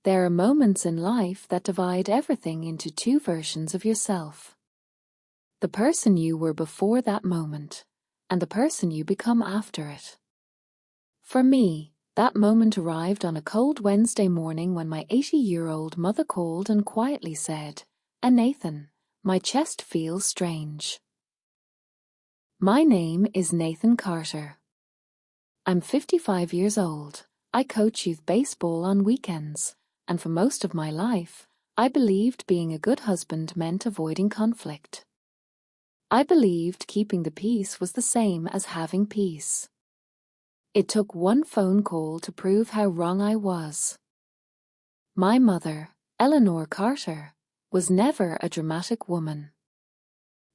There are moments in life that divide everything into two versions of yourself. The person you were before that moment, and the person you become after it. For me, that moment arrived on a cold Wednesday morning when my 80-year-old mother called and quietly said, "Nathan, my chest feels strange." My name is Nathan Carter. I'm 55 years old. I coach youth baseball on weekends, and for most of my life, I believed being a good husband meant avoiding conflict. I believed keeping the peace was the same as having peace. It took one phone call to prove how wrong I was. My mother, Eleanor Carter, was never a dramatic woman.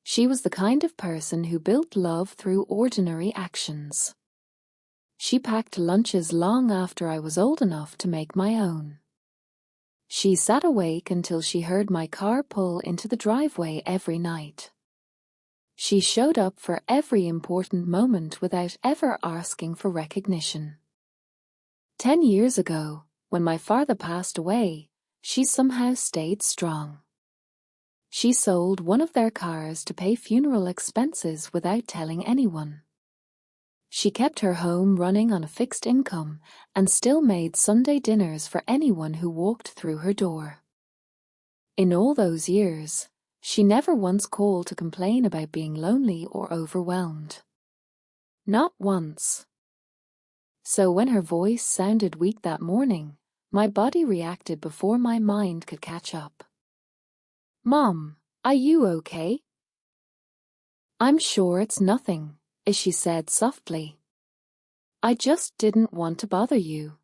She was the kind of person who built love through ordinary actions. She packed lunches long after I was old enough to make my own. She sat awake until she heard my car pull into the driveway every night. She showed up for every important moment without ever asking for recognition. 10 years ago, when my father passed away, she somehow stayed strong. She sold one of their cars to pay funeral expenses without telling anyone. She kept her home running on a fixed income and still made Sunday dinners for anyone who walked through her door. In all those years, she never once called to complain about being lonely or overwhelmed. Not once. So when her voice sounded weak that morning, my body reacted before my mind could catch up. "Mom, are you okay?" "I'm sure it's nothing," she said softly. "I just didn't want to bother you."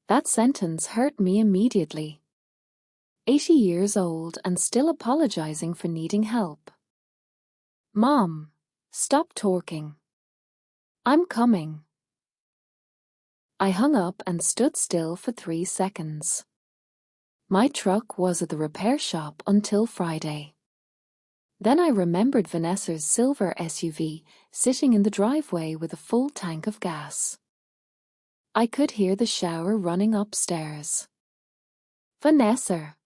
That sentence hurt me immediately. 80 years old and still apologizing for needing help. "Mom, stop talking. I'm coming." I hung up and stood still for 3 seconds. My truck was at the repair shop until Friday. Then I remembered Vanessa's silver SUV sitting in the driveway with a full tank of gas. I could hear the shower running upstairs. "Vanessa!"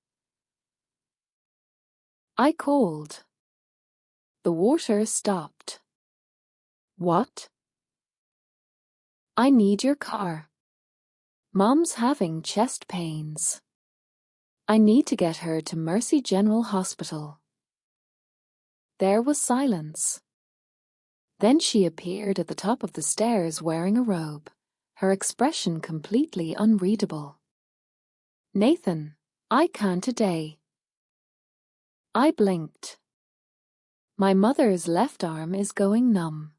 I called. The water stopped. "What?" "I need your car. Mom's having chest pains. I need to get her to Mercy General Hospital." There was silence. Then she appeared at the top of the stairs wearing a robe, her expression completely unreadable. "Nathan, I can't today." I blinked. My mother's left arm is going numb.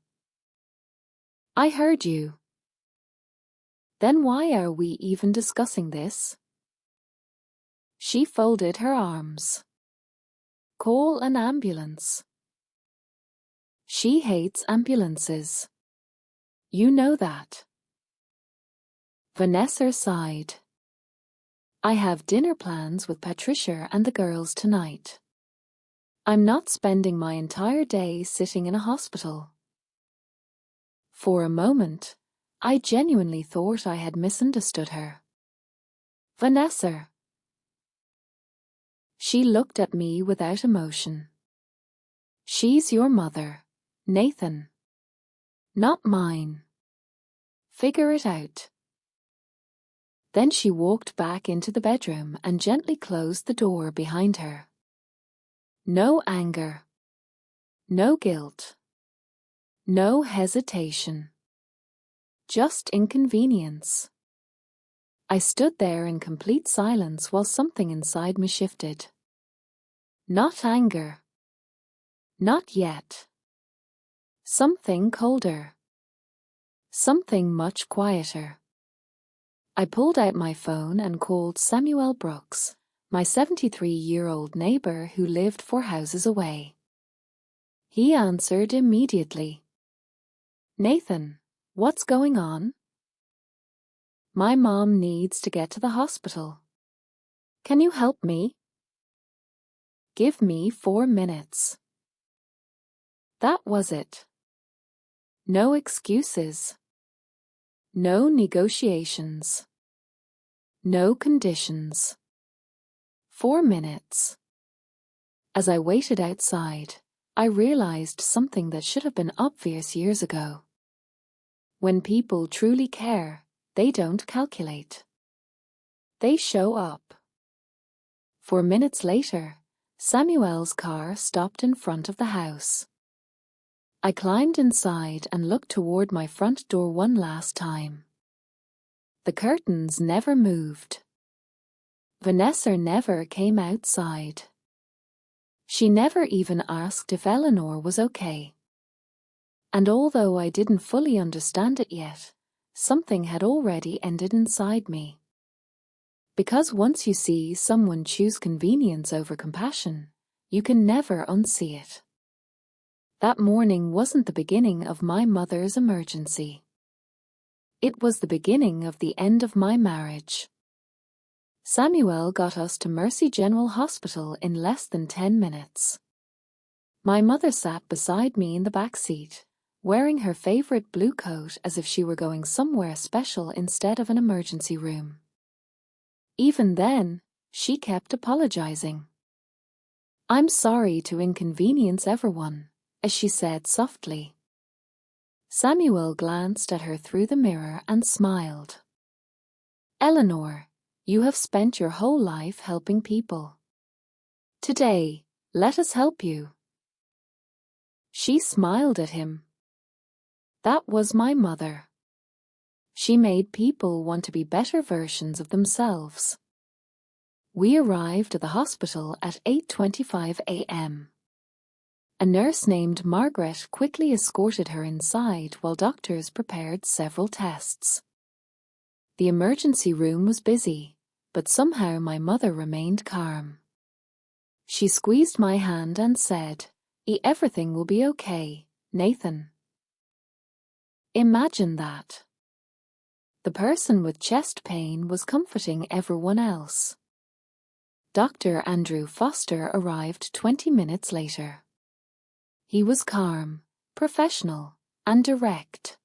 "I heard you." "Then why are we even discussing this?" She folded her arms. "Call an ambulance." She hates ambulances. You know that. Vanessa sighed. "I have dinner plans with Patricia and the girls tonight. I'm not spending my entire day sitting in a hospital." For a moment, I genuinely thought I had misunderstood her. "Vanessa." She looked at me without emotion. "She's your mother, Nathan. Not mine. Figure it out." Then she walked back into the bedroom and gently closed the door behind her. No anger. No guilt. No hesitation. Just inconvenience. I stood there in complete silence while something inside me shifted. Not anger. Not yet. Something colder. Something much quieter. I pulled out my phone and called Samuel Brooks, my 73-year-old neighbor who lived 4 houses away. He answered immediately. "Nathan, what's going on?" "My mom needs to get to the hospital. Can you help me?" "Give me 4 minutes." That was it. No excuses. No negotiations. No conditions. 4 minutes. As I waited outside, I realized something that should have been obvious years ago. When people truly care, they don't calculate. They show up. 4 minutes later, Samuel's car stopped in front of the house. I climbed inside and looked toward my front door one last time. The curtains never moved. Vanessa never came outside. She never even asked if Eleanor was okay. And although I didn't fully understand it yet, something had already ended inside me. Because once you see someone choose convenience over compassion, you can never unsee it. That morning wasn't the beginning of my mother's emergency. It was the beginning of the end of my marriage. Samuel got us to Mercy General Hospital in less than 10 minutes. My mother sat beside me in the back seat, wearing her favorite blue coat as if she were going somewhere special instead of an emergency room. Even then, she kept apologizing. "I'm sorry to inconvenience everyone," as she said softly. Samuel glanced at her through the mirror and smiled. "Eleanor, you have spent your whole life helping people. Today, let us help you." She smiled at him. That was my mother. She made people want to be better versions of themselves. We arrived at the hospital at 8:25 a.m. A nurse named Margaret quickly escorted her inside while doctors prepared several tests. The emergency room was busy, but somehow my mother remained calm. She squeezed my hand and said, Everything will be okay, Nathan." Imagine that. The person with chest pain was comforting everyone else. Dr. Andrew Foster arrived 20 minutes later. He was calm, professional, and direct.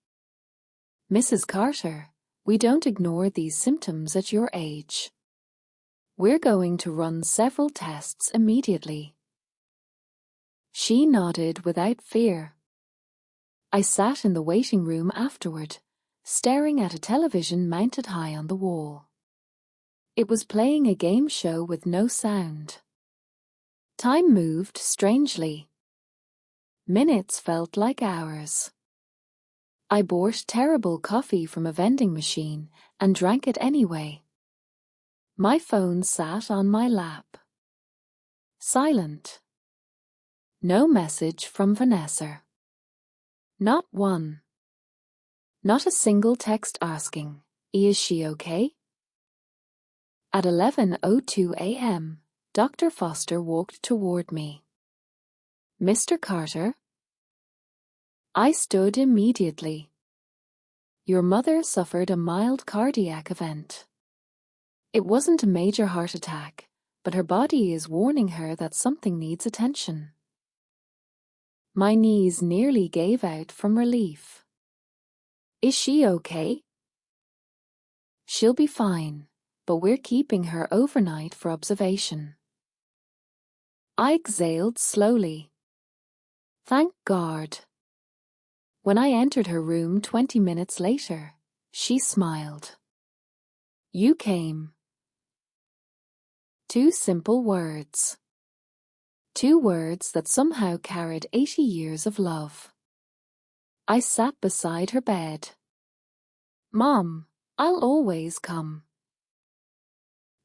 "Mrs. Carter, we don't ignore these symptoms at your age. We're going to run several tests immediately." She nodded without fear. I sat in the waiting room afterward, staring at a television mounted high on the wall. It was playing a game show with no sound. Time moved strangely. Minutes felt like hours. I bought terrible coffee from a vending machine and drank it anyway. My phone sat on my lap. Silent. No message from Vanessa. Not one. Not a single text asking, "Is she okay?" At 11:02 a.m., Dr. Foster walked toward me. "Mr. Carter?" I stood immediately. "Your mother suffered a mild cardiac event. It wasn't a major heart attack, but her body is warning her that something needs attention." My knees nearly gave out from relief. "Is she okay?" "She'll be fine, but we're keeping her overnight for observation." I exhaled slowly. Thank God. When I entered her room 20 minutes later, she smiled. "You came." 2 simple words. 2 words that somehow carried 80 years of love. I sat beside her bed. "Mom, I'll always come."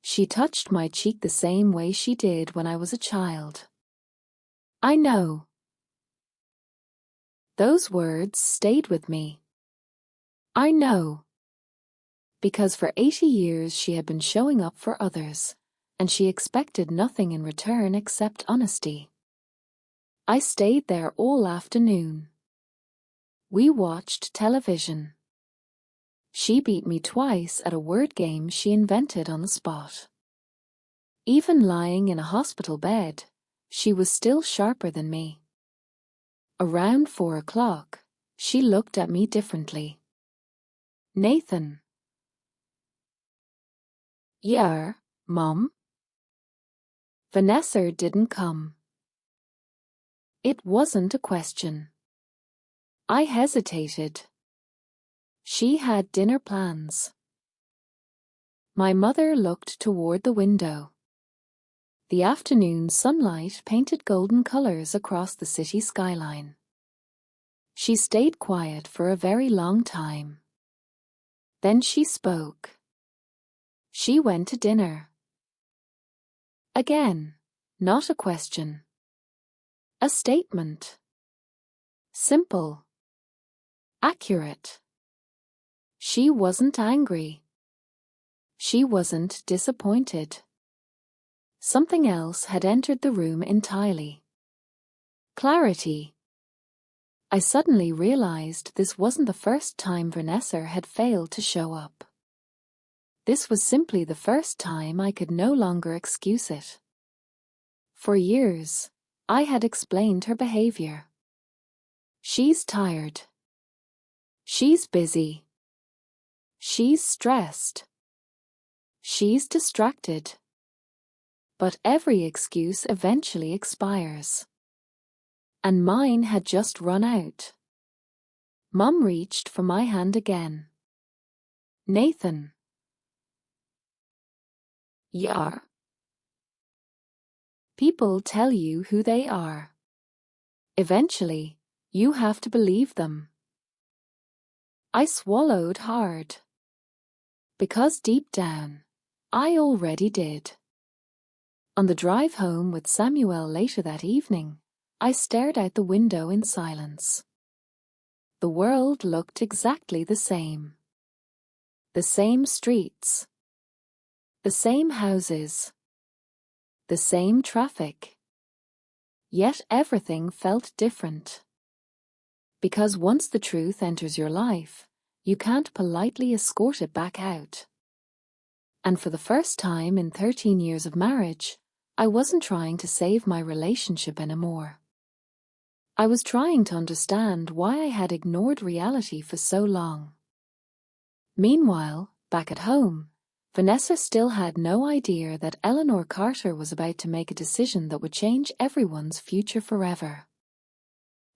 She touched my cheek the same way she did when I was a child. "I know." Those words stayed with me. I know. Because for 80 years she had been showing up for others, and she expected nothing in return except honesty. I stayed there all afternoon. We watched television. She beat me twice at a word game she invented on the spot. Even lying in a hospital bed, she was still sharper than me. Around 4 o'clock, she looked at me differently. "Nathan." Yeah, Mom? Vanessa didn't come. It wasn't a question. I hesitated. She had dinner plans. My mother looked toward the window. The afternoon sunlight painted golden colors across the city skyline. She stayed quiet for a very long time. Then she spoke. She went to dinner. Again, not a question. A statement. Simple. Accurate. She wasn't angry. She wasn't disappointed. Something else had entered the room entirely. Clarity. I suddenly realized this wasn't the first time Vanessa had failed to show up. This was simply the first time I could no longer excuse it. For years, I had explained her behavior. She's tired. She's busy. She's stressed. She's distracted. But every excuse eventually expires. And mine had just run out. Mum reached for my hand again. Nathan. Yeah. People tell you who they are. Eventually, you have to believe them. I swallowed hard. Because deep down, I already did. On the drive home with Samuel later that evening, I stared out the window in silence. The world looked exactly the same. The same streets. The same houses. The same traffic. Yet everything felt different. Because once the truth enters your life, you can't politely escort it back out. And for the first time in 13 years of marriage, I wasn't trying to save my relationship anymore. I was trying to understand why I had ignored reality for so long. Meanwhile, back at home, Vanessa still had no idea that Eleanor Carter was about to make a decision that would change everyone's future forever.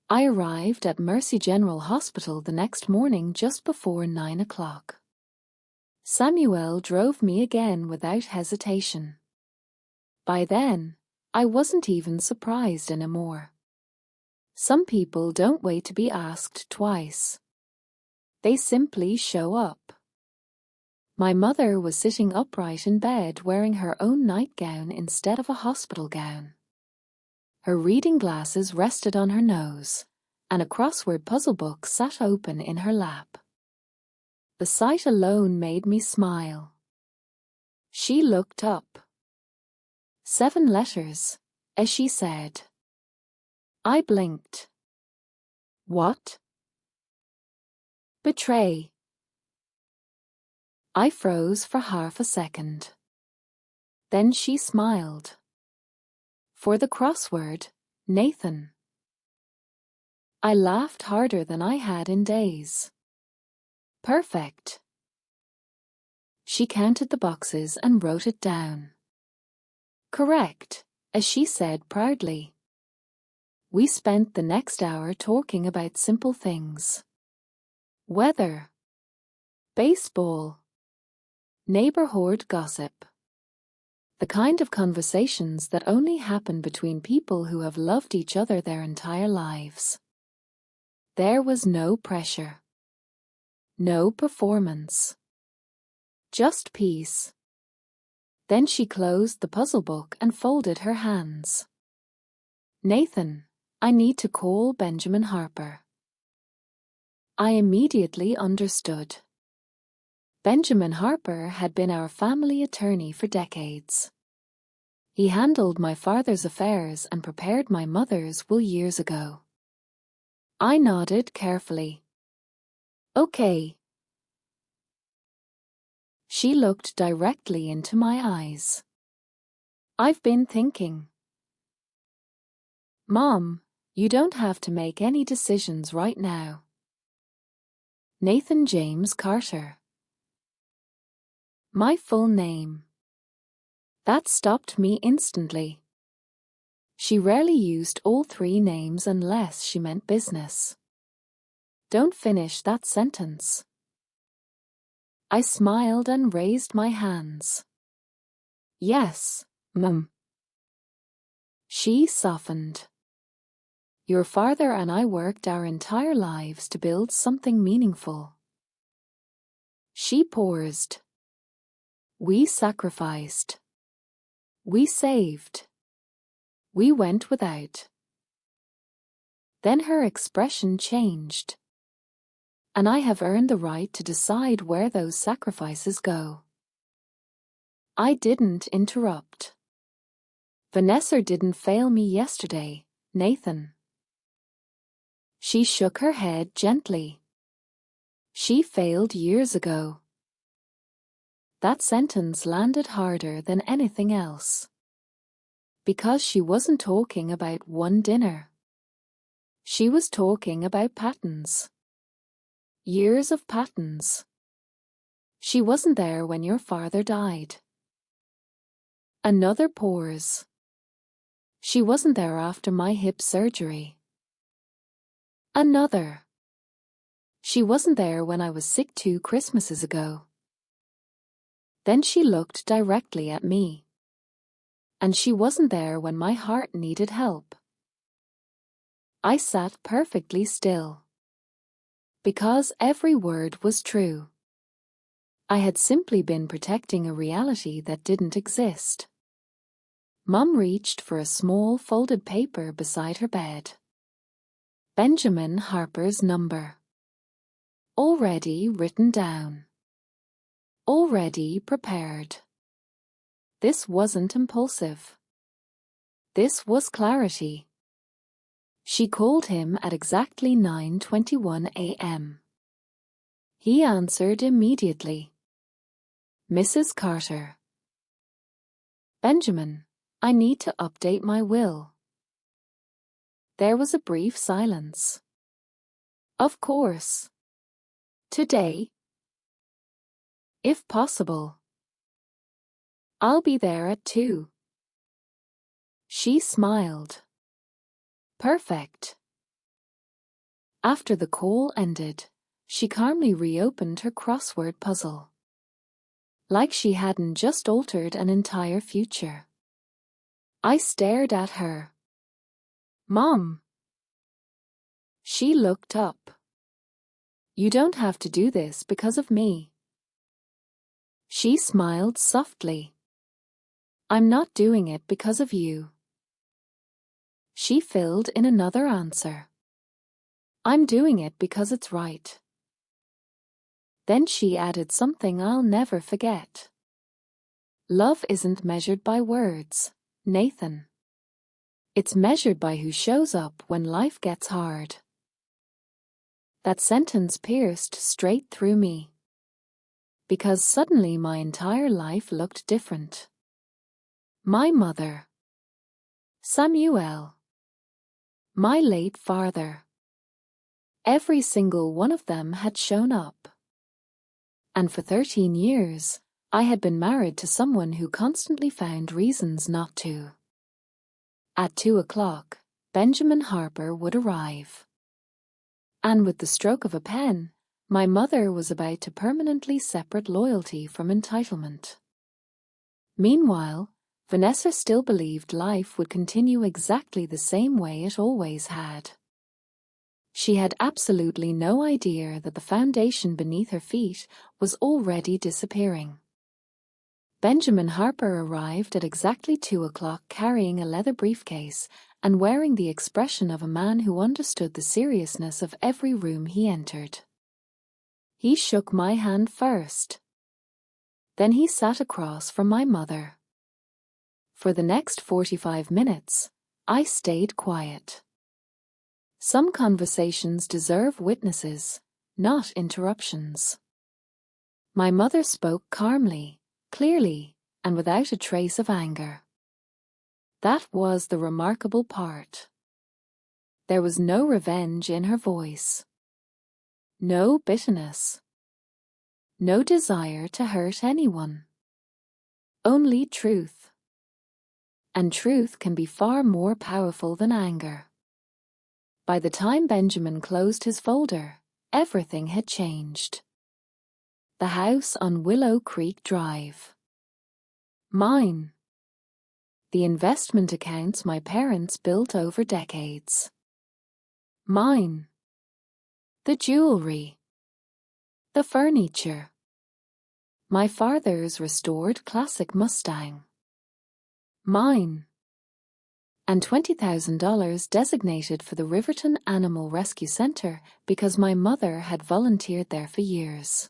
I arrived at Mercy General Hospital the next morning just before 9 o'clock. Samuel drove me again without hesitation. By then, I wasn't even surprised anymore. Some people don't wait to be asked twice. They simply show up. My mother was sitting upright in bed wearing her own nightgown instead of a hospital gown. Her reading glasses rested on her nose, and a crossword puzzle book sat open in her lap. The sight alone made me smile. She looked up. 7 letters, as she said. I blinked. What? Betray. I froze for half a second. Then she smiled. For the crossword, Nathan. I laughed harder than I had in days. Perfect. She counted the boxes and wrote it down. Correct, as she said proudly. We spent the next hour talking about simple things. Weather. Baseball. Neighborhood gossip. The kind of conversations that only happen between people who have loved each other their entire lives. There was no pressure. No performance. Just peace. Then she closed the puzzle book and folded her hands. Nathan, I need to call Benjamin Harper. I immediately understood. Benjamin Harper had been our family attorney for decades. He handled my father's affairs and prepared my mother's will years ago. I nodded carefully. Okay. She looked directly into my eyes. I've been thinking. Mom, you don't have to make any decisions right now. Nathan James Carter. My full name. That stopped me instantly. She rarely used all three names unless she meant business. Don't finish that sentence. I smiled and raised my hands. Yes, Mum. She softened. Your father and I worked our entire lives to build something meaningful. She paused. We sacrificed. We saved. We went without. Then her expression changed. And I have earned the right to decide where those sacrifices go. I didn't interrupt. Vanessa didn't fail me yesterday, Nathan. She shook her head gently. She failed years ago. That sentence landed harder than anything else. Because she wasn't talking about one dinner. She was talking about patterns. Years of patterns. She wasn't there when your father died. Another pause. She wasn't there after my hip surgery. Another. She wasn't there when I was sick 2 Christmases ago. Then she looked directly at me. And she wasn't there when my heart needed help. I sat perfectly still. Because every word was true. I had simply been protecting a reality that didn't exist. Mum reached for a small folded paper beside her bed. Benjamin Harper's number. Already written down. Already prepared. This wasn't impulsive. This was clarity. She called him at exactly 9:21 a.m. He answered immediately. Mrs. Carter. Benjamin, I need to update my will. There was a brief silence. Of course. Today? If possible. I'll be there at 2. She smiled. Perfect. After the call ended, she calmly reopened her crossword puzzle. Like she hadn't just altered an entire future. I stared at her. Mom. She looked up. You don't have to do this because of me. She smiled softly. I'm not doing it because of you. She filled in another answer. I'm doing it because it's right. Then she added something I'll never forget. Love isn't measured by words, Nathan. It's measured by who shows up when life gets hard. That sentence pierced straight through me. Because suddenly my entire life looked different. My mother. Samuel. My late father. Every single one of them had shown up. And for 13 years, I had been married to someone who constantly found reasons not to. At 2 o'clock, Benjamin Harper would arrive. And with the stroke of a pen, my mother was about to permanently separate loyalty from entitlement. Meanwhile, Vanessa still believed life would continue exactly the same way it always had. She had absolutely no idea that the foundation beneath her feet was already disappearing. Benjamin Harper arrived at exactly 2 o'clock carrying a leather briefcase and wearing the expression of a man who understood the seriousness of every room he entered. He shook my hand first. Then he sat across from my mother. For the next 45 minutes, I stayed quiet. Some conversations deserve witnesses, not interruptions. My mother spoke calmly, clearly, and without a trace of anger. That was the remarkable part. There was no revenge in her voice. No bitterness. No desire to hurt anyone. Only truth. And truth can be far more powerful than anger. By the time Benjamin closed his folder, everything had changed. The house on Willow Creek Drive. Mine. The investment accounts my parents built over decades. Mine. The jewelry. The furniture. My father's restored classic Mustang. Mine. And $20,000 designated for the Riverton Animal Rescue Center because my mother had volunteered there for years.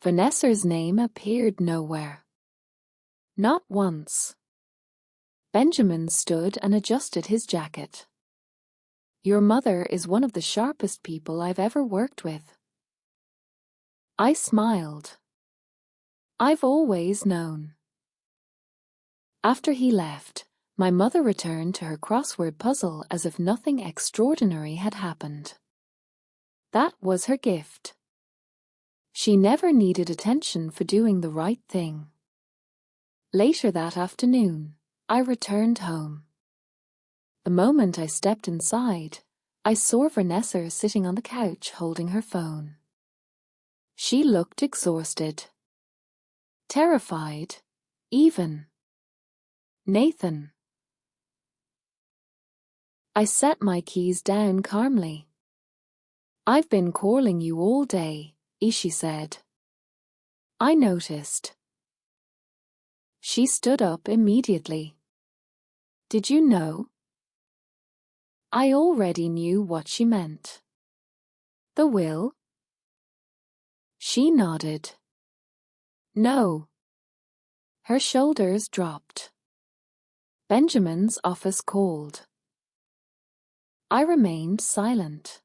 Vanessa's name appeared nowhere. Not once. Benjamin stood and adjusted his jacket. Your mother is one of the sharpest people I've ever worked with. I smiled. I've always known. After he left, my mother returned to her crossword puzzle as if nothing extraordinary had happened. That was her gift. She never needed attention for doing the right thing. Later that afternoon, I returned home. The moment I stepped inside, I saw Vanessa sitting on the couch holding her phone. She looked exhausted. Terrified, even. Nathan. I set my keys down calmly. I've been calling you all day, Ishi said. I noticed. She stood up immediately. Did you know? I already knew what she meant. The will? She nodded. No. Her shoulders dropped. Benjamin's office called. I remained silent.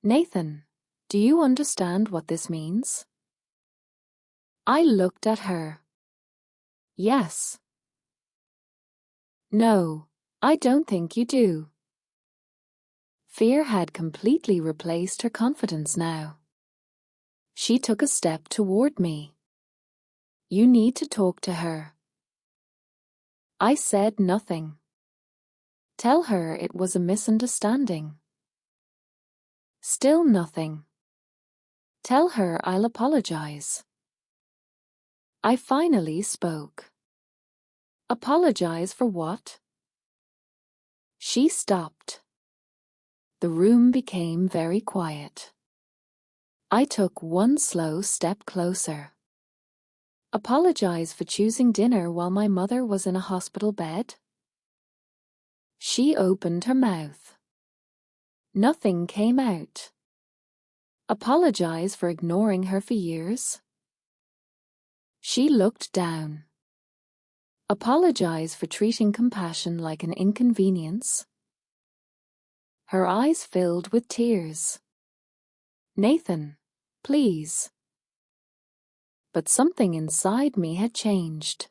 Nathan, do you understand what this means? I looked at her. Yes. No, I don't think you do. Fear had completely replaced her confidence now. She took a step toward me. You need to talk to her. I said nothing. Tell her it was a misunderstanding. Still nothing. Tell her I'll apologize. I finally spoke. Apologize for what? She stopped. The room became very quiet. I took one slow step closer. Apologize for choosing dinner while my mother was in a hospital bed? She opened her mouth. Nothing came out. Apologize for ignoring her for years? She looked down. Apologize for treating compassion like an inconvenience? Her eyes filled with tears. Nathan, please. But something inside me had changed.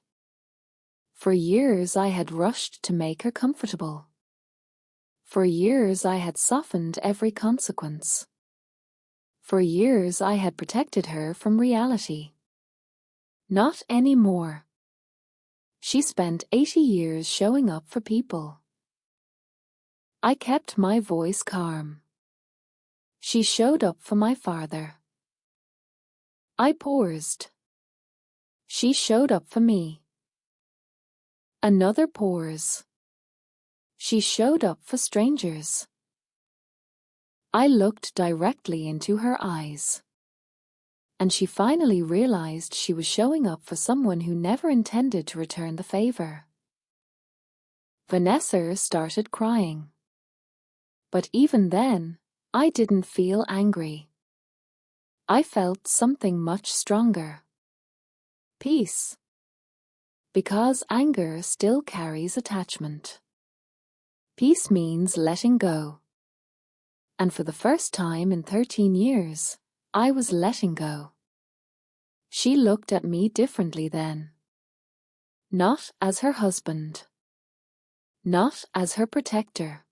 For years I had rushed to make her comfortable. For years I had softened every consequence. For years I had protected her from reality. Not anymore. She spent 80 years showing up for people. I kept my voice calm. She showed up for my father. I paused. She showed up for me. Another pause. She showed up for strangers. I looked directly into her eyes. And she finally realized she was showing up for someone who never intended to return the favor. Vanessa started crying. But even then, I didn't feel angry. I felt something much stronger. Peace. Because anger still carries attachment. Peace means letting go. And for the first time in 13 years, I was letting go. She looked at me differently then. Not as her husband. Not as her protector.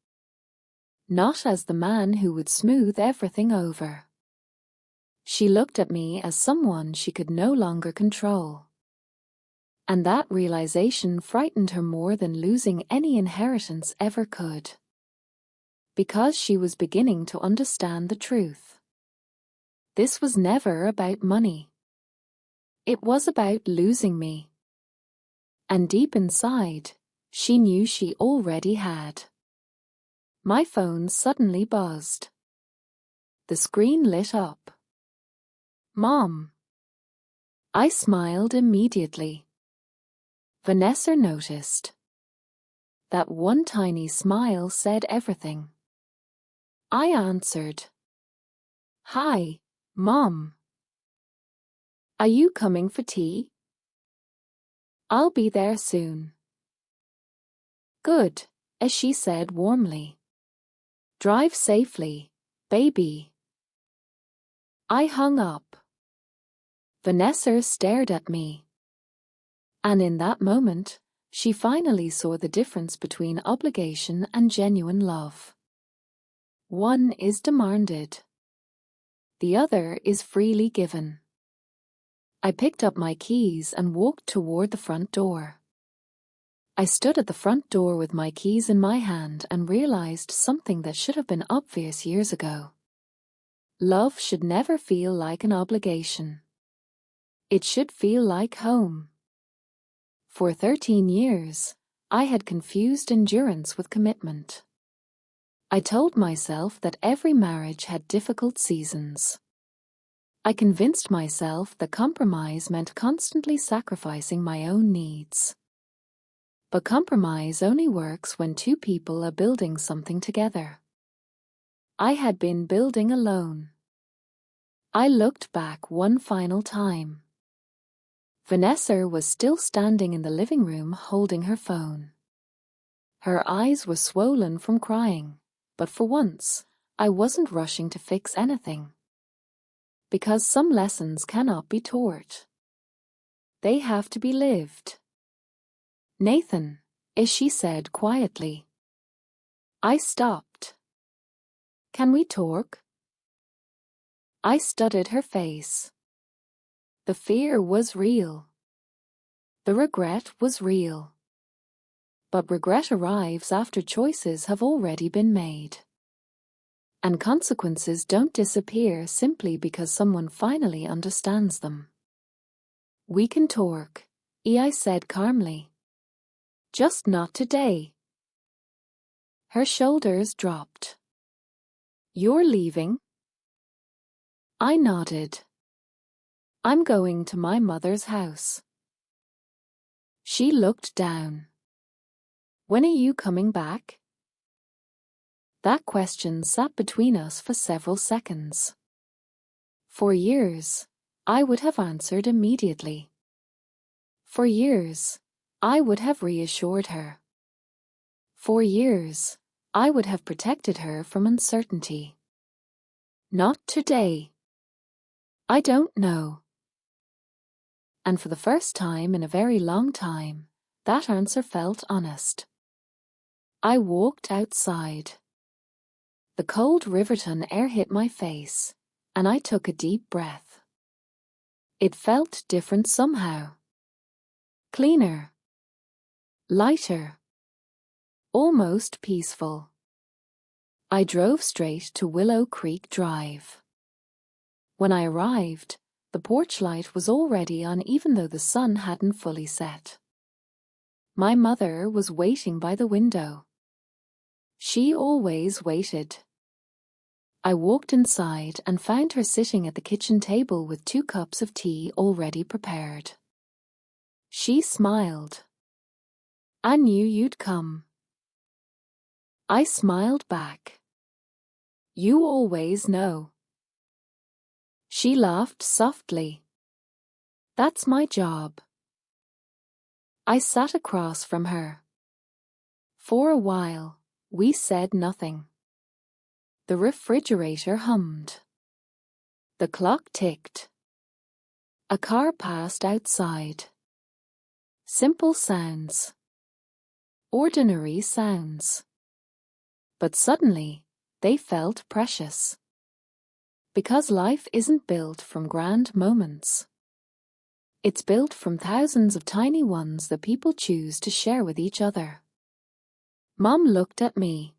Not as the man who would smooth everything over. She looked at me as someone she could no longer control. And that realization frightened her more than losing any inheritance ever could. Because she was beginning to understand the truth. This was never about money. It was about losing me. And deep inside, she knew she already had. My phone suddenly buzzed. The screen lit up. Mom. I smiled immediately. Vanessa noticed. That one tiny smile said everything. I answered. Hi, Mom. Are you coming for tea? I'll be there soon. Good, as she said warmly. Drive safely, baby. I hung up. Vanessa stared at me. And in that moment, she finally saw the difference between obligation and genuine love. One is demanded. The other is freely given. I picked up my keys and walked toward the front door. I stood at the front door with my keys in my hand and realized something that should have been obvious years ago. Love should never feel like an obligation. It should feel like home. For 13 years, I had confused endurance with commitment. I told myself that every marriage had difficult seasons. I convinced myself that compromise meant constantly sacrificing my own needs. But compromise only works when two people are building something together. I had been building alone. I looked back one final time. Vanessa was still standing in the living room holding her phone. Her eyes were swollen from crying, but for once, I wasn't rushing to fix anything. Because some lessons cannot be taught. They have to be lived. Nathan, as she said quietly. I stopped. Can we talk? I studied her face. The fear was real. The regret was real. But regret arrives after choices have already been made. And consequences don't disappear simply because someone finally understands them. We can talk, I said calmly. Just not today. Her shoulders dropped. You're leaving? I nodded. I'm going to my mother's house. She looked down. When are you coming back? That question sat between us for several seconds. For years, I would have answered immediately. For years, I would have reassured her. For years, I would have protected her from uncertainty. Not today. I don't know. And for the first time in a very long time, that answer felt honest. I walked outside. The cold Riverton air hit my face, and I took a deep breath. It felt different somehow. Cleaner. Lighter. Almost peaceful. I drove straight to Willow Creek Drive. When I arrived, the porch light was already on even though the sun hadn't fully set. My mother was waiting by the window. She always waited. I walked inside and found her sitting at the kitchen table with 2 cups of tea already prepared. She smiled. I knew you'd come. I smiled back. You always know. She laughed softly. That's my job. I sat across from her. For a while, we said nothing. The refrigerator hummed. The clock ticked. A car passed outside. Simple sounds. Ordinary sounds. But suddenly, they felt precious. Because life isn't built from grand moments. It's built from thousands of tiny ones that people choose to share with each other. Mom looked at me.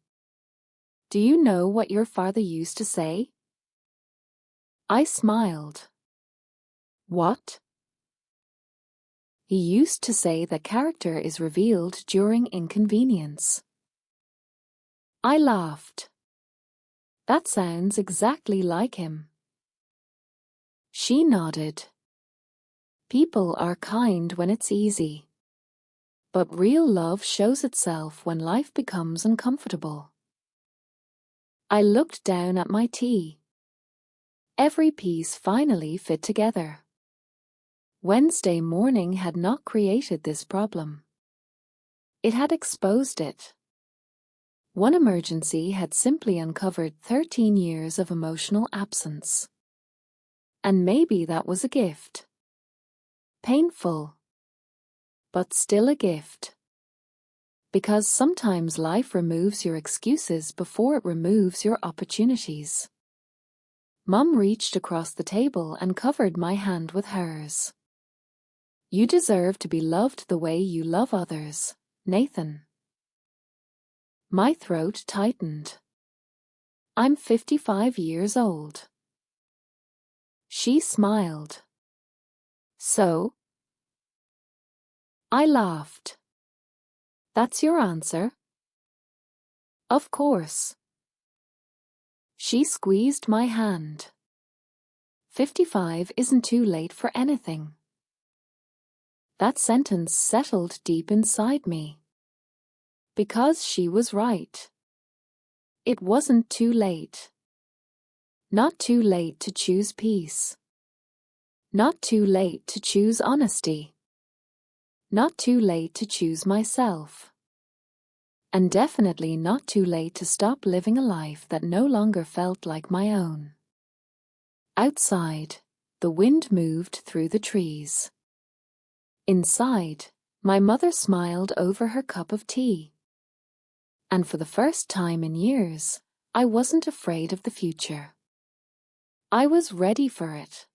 Do you know what your father used to say? I smiled. What? He used to say that character is revealed during inconvenience. I laughed. That sounds exactly like him. She nodded. People are kind when it's easy. But real love shows itself when life becomes uncomfortable. I looked down at my tea. Every piece finally fit together. Wednesday morning had not created this problem. It had exposed it. One emergency had simply uncovered 13 years of emotional absence. And maybe that was a gift. Painful, but still a gift. Because sometimes life removes your excuses before it removes your opportunities. Mum reached across the table and covered my hand with hers. You deserve to be loved the way you love others, Nathan. My throat tightened. I'm 55 years old. She smiled. So? I laughed. That's your answer? Of course. She squeezed my hand. 55 isn't too late for anything. That sentence settled deep inside me. Because she was right. It wasn't too late. Not too late to choose peace. Not too late to choose honesty. Not too late to choose myself. And definitely not too late to stop living a life that no longer felt like my own. Outside, the wind moved through the trees. Inside, my mother smiled over her cup of tea. And for the first time in years, I wasn't afraid of the future. I was ready for it.